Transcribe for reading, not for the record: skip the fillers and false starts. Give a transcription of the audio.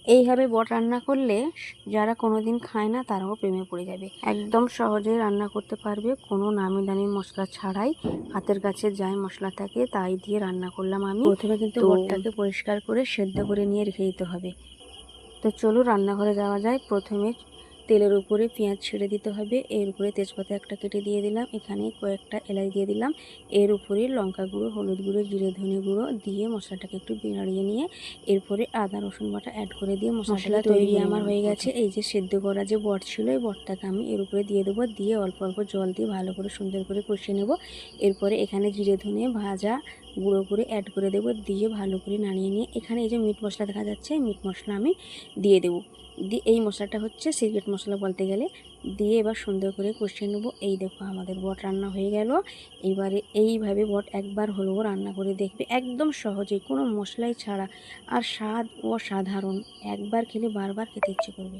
এইভাবে বট রান্না করলে যারা কোনোদিন খায় না তারাও প্রেমে পড়ে যাবে। একদম সহজেই রান্না করতে পারবে, কোনো নামি দামি মশলা ছাড়াই। হাতের কাছে যাই মশলা থাকে তাই দিয়ে রান্না করলাম আমি। প্রথমে কিন্তু বটটাকে পরিষ্কার করে সেদ্ধ করে নিয়ে রেখে দিতে হবে। তো চলো রান্নাঘরে যাওয়া যায়। প্রথমে তেলের উপরে পেঁয়াজ ছেড়ে দিতে হবে, এর উপরে তেজপাতা একটা কেটে দিয়ে দিলাম, এখানে কয়েকটা এলাচ দিয়ে দিলাম, এর উপরে লঙ্কা গুঁড়ো, হলুদ গুঁড়ো, জিরে ধনে গুঁড়ো দিয়ে মশলাটাকে একটু নাড়িয়ে নিয়ে এরপরে আদা রসুন বাটা অ্যাড করে দিয়ে মশলা তৈরি আমার হয়ে গেছে। এই যে সেদ্ধ করা যে বট ছিল, এই বটটাকে আমি এর উপরে দিয়ে দেবো, দিয়ে অল্প অল্প জল দিয়ে ভালো করে সুন্দর করে কষিয়ে নেব। এরপরে এখানে জিরে ধনে ভাজা গুঁড়ো করে অ্যাড করে দেবো, দিয়ে ভালো করে নাড়িয়ে নিয়ে এখানে এই যে মিট মশলা দেখা যাচ্ছে, মিট মশলা আমি দিয়ে দেবো। দিয়ে এই মশলাটা হচ্ছে সিক্রেট মশলা বলতে গেলে, দিয়ে এবার সুন্দর করে কষিয়ে নেবো। এই দেখো আমাদের বট রান্না হয়ে গেল। এবারে এইভাবে বট একবার হলেও রান্না করে দেখবে, একদম সহজেই, কোনো মশলাই ছাড়া, আর স্বাদ অসাধারণ। একবার খেলে বারবার খেতে ইচ্ছে করবে।